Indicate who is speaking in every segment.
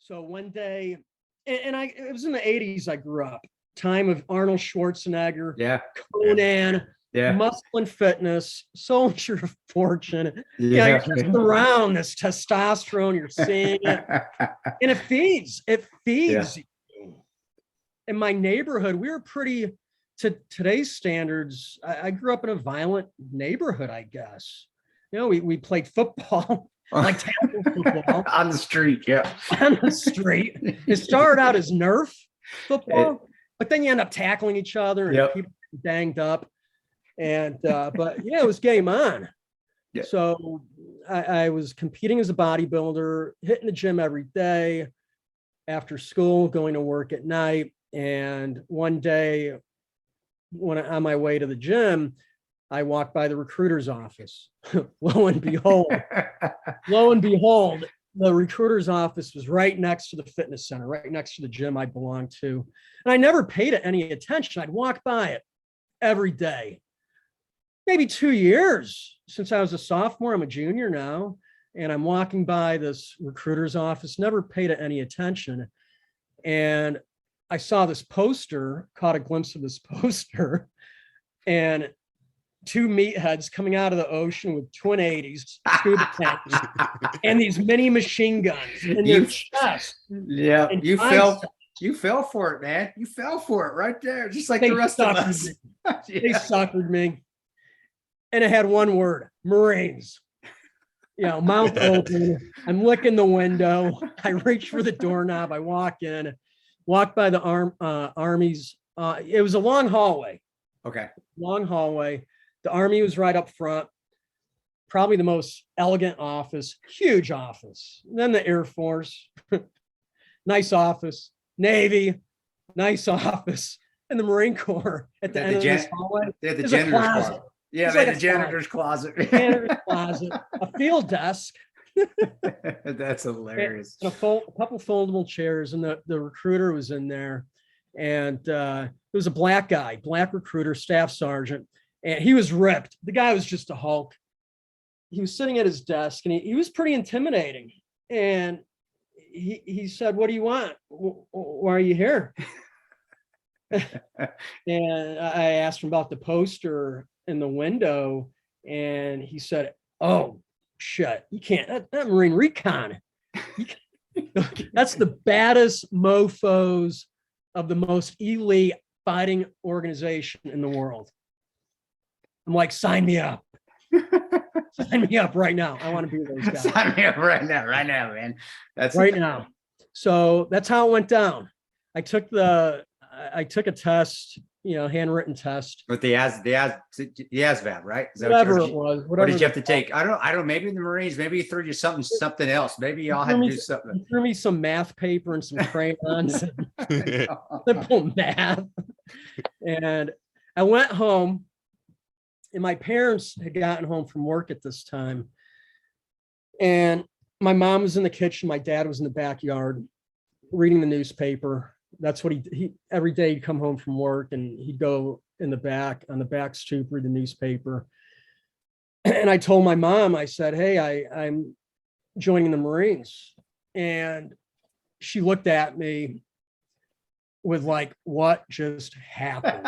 Speaker 1: So one day, it was in the 80s I grew up, time of Arnold Schwarzenegger,
Speaker 2: Yeah.
Speaker 1: Conan,
Speaker 2: Yeah.
Speaker 1: Muscle and Fitness, Soldier of Fortune.
Speaker 2: Yeah.
Speaker 1: You're just around this testosterone, you're seeing it. And it feeds you. In my neighborhood, we were pretty, to today's standards, I grew up in a violent neighborhood, I guess. We played football, like tackle football.
Speaker 2: On the street, yeah.
Speaker 1: On the street. It started out as Nerf football, but then you end up tackling each other and people banged up. And but yeah, it was game on.
Speaker 2: Yeah.
Speaker 1: So I was competing as a bodybuilder, hitting the gym every day, after school, going to work at night. And one day, when on my way to the gym, I walked by the recruiter's office. Lo and behold, the recruiter's office was right next to the fitness center, right next to the gym I belonged to. And I never paid it any attention. I'd walk by it every day. Maybe 2 years since I was a sophomore. I'm a junior now. And I'm walking by this recruiter's office, never paid it any attention. And I saw this poster, caught a glimpse of this poster, and two meatheads coming out of the ocean with twin 80s, scuba tanks, and these mini machine guns in their chest.
Speaker 2: Yeah, you fell for it, man. You fell for it right there, just like the rest of us.
Speaker 1: They suckered me. And it had one word: Marines. Mouth open. I'm licking the window. I reach for the doorknob. I walk in, walk by the Army's. It was a long hallway.
Speaker 2: Okay.
Speaker 1: Long hallway. The Army was right up front. Probably the most elegant office, huge office. And then the Air Force, nice office. Navy, nice office. And the Marine Corps at the end of this hallway.
Speaker 2: They had the janitor's closet. Yeah, they had the janitor's closet.
Speaker 1: Janitor's closet, a field desk.
Speaker 2: That's hilarious.
Speaker 1: And a couple foldable chairs, and the recruiter was in there. And it was a black guy, black recruiter, staff sergeant. And he was ripped. The guy was just a Hulk. He was sitting at his desk, and he was pretty intimidating. And he said, "What do you want? Why are you here?" And I asked him about the poster in the window, and he said, "Oh, shit, you can't, that Marine Recon. That's the baddest mofos of the most elite fighting organization in the world." I'm like, "Sign me up." Sign me up right now. I want to be those guys.
Speaker 2: Sign me up right now, man. That's
Speaker 1: right now. So that's how it went down. I took a test, handwritten test.
Speaker 2: With the ASVAB, right? Is that
Speaker 1: whatever it was.
Speaker 2: What did you have to take? I don't know. Maybe in the Marines, maybe he threw you something else. Maybe y'all had to do something.
Speaker 1: He threw me some math paper and some crayons. Simple math. And I went home, and my parents had gotten home from work at this time. And my mom was in the kitchen. My dad was in the backyard reading the newspaper. That's what he every day he'd come home from work, and he'd go in the back, on the back stoop, read the newspaper. And I told my mom, I said, "Hey, I'm joining the Marines." And she looked at me with like, "What just happened?"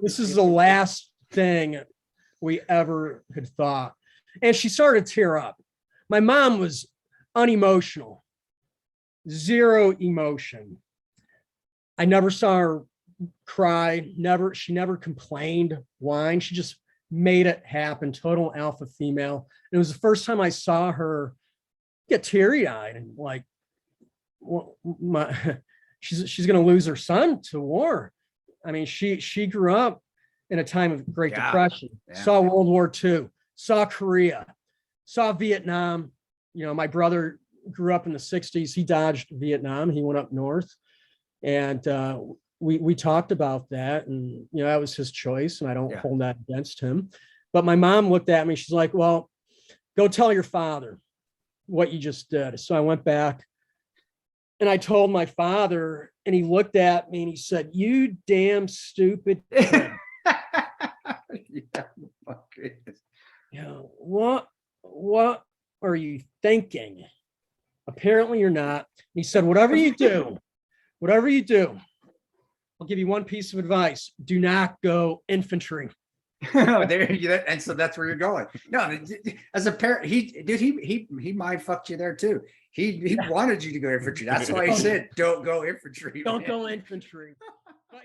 Speaker 1: This is the last thing we ever had thought. And she started to tear up. My mom was unemotional, zero emotion. I never saw her cry. She never complained, whined. She just made it happen. Total alpha female. And it was the first time I saw her get teary-eyed and like, she's going to lose her son to war. I mean, she grew up in a time of Great Depression, saw World War II, saw Korea, saw Vietnam. My brother grew up in the 60s. He dodged Vietnam. He went up north. And we talked about that, and that was his choice, and I don't hold that against him. But my mom looked at me. She's like, "Well, go tell your father what you just did." So I went back, and I told my father, and he looked at me and he said, "You damn stupid kid." What are you thinking? Apparently you're not. And he said, whatever you do, I'll give you one piece of advice. Do not go infantry.
Speaker 2: There you go. And so that's where you're going. No, as a parent, he mind fucked you there too. He wanted you to go infantry. That's why he said, don't go infantry.
Speaker 1: Don't go infantry. But